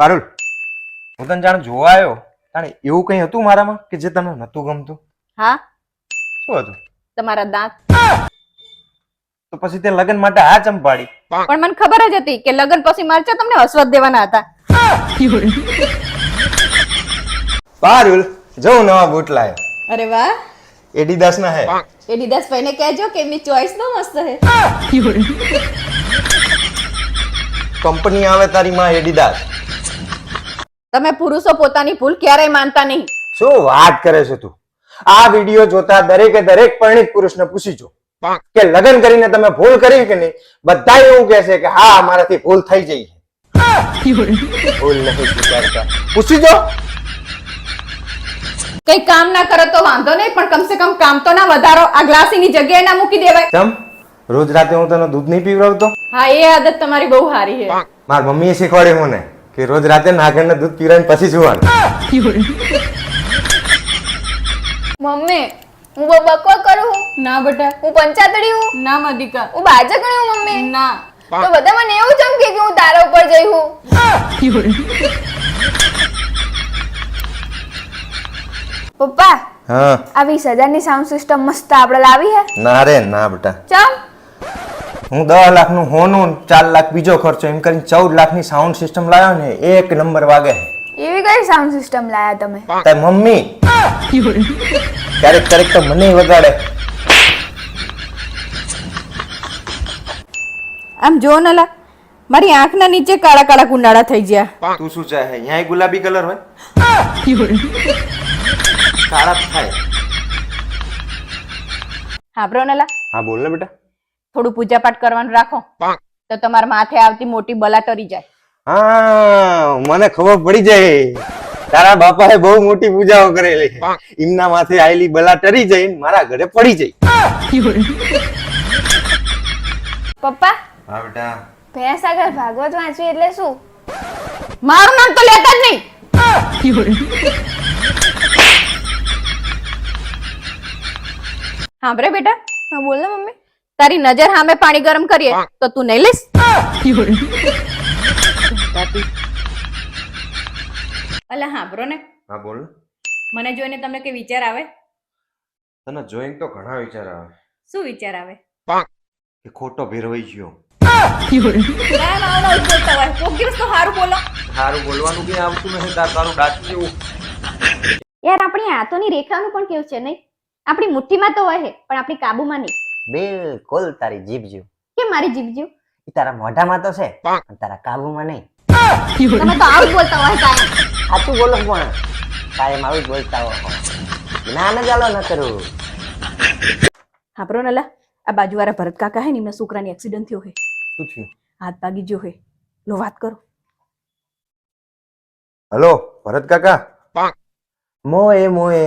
પારુલ, હું તને જાણે જોવા આવ્યો, તાણે એવું કઈ હતું મારામાં કે જે તને નતું ગમતું? હા, શું હતું? તમારા દાંત. તો પછી તે લગ્ન માટે આ ચંપાડી? પણ મને ખબર જ હતી કે લગ્ન પછી મારચા તમને હસવત દેવાના હતા. પારુલ, જો નવા બૂટ લાયો. અરે વાહ, એડિડાસ ના હે. એડિડાસ ભાઈને કહેજો કે એમની ચોઈસ તો મસ્ત છે. કંપની આવે તારી માં એડિડાસ. તમે પુરુષો પોતાની ભૂલ ક્યારેય માનતા નહીં. શું વાત કરે છે તું? આ વિડિયો જોતા દરેકે દરેક પરિણીત પુરુષને પૂછી જો કે લગ્ન કરીને તમે ભૂલ કરી કે નહીં. બધા એવું કહે છે કે હા, મારાથી ભૂલ થઈ જઈ છે. ભૂલ નહીં સ્વીકારતા. પૂછી જો. કઈ કામ ના કરો તો વાંધો નહીં, પણ કમસે કમ કામ તો ના વધારો. આ ગ્લાસીની જગ્યાએ ના મૂકી દેવાય. ચમ, રોજ રાતે હું તને દૂધ નહીં પીવડાવતો? હા, એ આદત તમારી બહુ સારી છે. મારી મમ્મીએ શીખવાડ્યું મને કે રોજ રાતે નાખીને દૂધ પીવડાવીને પછી સુવાનું. મમ્મી હું બહુ બકવા કરું હું? ના બેટા, હું પંચાતડી હું? ના મધિકા, હું બાજકણી હું મમ્મી? ના. તો બધા મને એવું ચમકે કે હું તારા ઉપર જઈ હું. પપ્પા હા. આ 20,000ની સાઉન્ડ સિસ્ટમ મસ્ત આપણે લાવી હે? ના રે ના બેટા, ચમ હું 10 લાખનું હોનું 4 લાખ બીજો ખર્ચો એમ કરીને 14 લાખની સાઉન્ડ સિસ્ટમ લાવ્યો ને, એક નંબર વાગે. એવી કઈ સાઉન્ડ સિસ્ટમ લાયા તમે? તાર મમ્મી ક્યારેક ક્યારેક તો મને વગાડે. આમ જો નલા, મારી આંખના નીચે કાળા કાળા કુંડાળા થઈ ગયા. તું શું ચાહે? અહીંયા ગુલાબી કલર હોય, કાળા જ થાય. હા બ્રો નલા, હા બોલ ને બેટા. થોડું પૂજા પાઠ કરવાનું રાખો તો તમારા માથે આવતી મોટી બલા ટરી જાય. હા, મને ખબર પડી જાય. તારા બાપાએ બહુ મોટી પૂજાઓ કરેલી. એમના માથે આયેલી બલા ટરી જાય, મારા ઘરે પડી જાય. પપ્પા હા બેટા. ભેંસ આગળ ભાગવત વાંચવી એટલે શું? મારું નામ તો લેતા જ નહીં. સાંભળે બેટા, હા બોલ ને મમ્મી. તારી નજર સામે પાણી ગરમ કરીએ તો તું નહીં લઈશ? અલા સાંભળો ને, હા બોલ. મને જોઈને તમને કઈ વિચાર આવે? તને જોઈને તો ઘણા વિચાર આવે. શું વિચાર આવે? કે ખોટો ભેરવાઈ ગયો. ના ના ના, બોલતા હોય કોક દિવસ તો સારું બોલો. સારું બોલવાનું કઈ આવતું નથી. તારું ડાચું જેવું. યાર, આપણી હાથોની રેખાનું પણ કેવું છે નહીં? આપણી મુઠ્ઠીમાં તો હોય પણ આપણી કાબુમાં નહીં. બિલકુલ તારી જીભ જેવું. કેમ મારી જીભ જેવું? ઈ તારા મોઢામાં તો છે પણ તારા કાબુમાં નહીં. તમે તો આવું જ બોલતા હોય કાયમ. સાચું બોલો પણ કાયમ આવું જ બોલતા હો. ના ન ચાલો ન કરું. સાંભળો નલા, આ બાજુવાળા ભરત કાકા હે ને, એમના છોકરાની એક્સિડન્ટ થયો હે. શું થયું? હાથ ભાગી ગયો હે. લો વાત કરો. હલો ભરત કાકા. મોએ મોએ.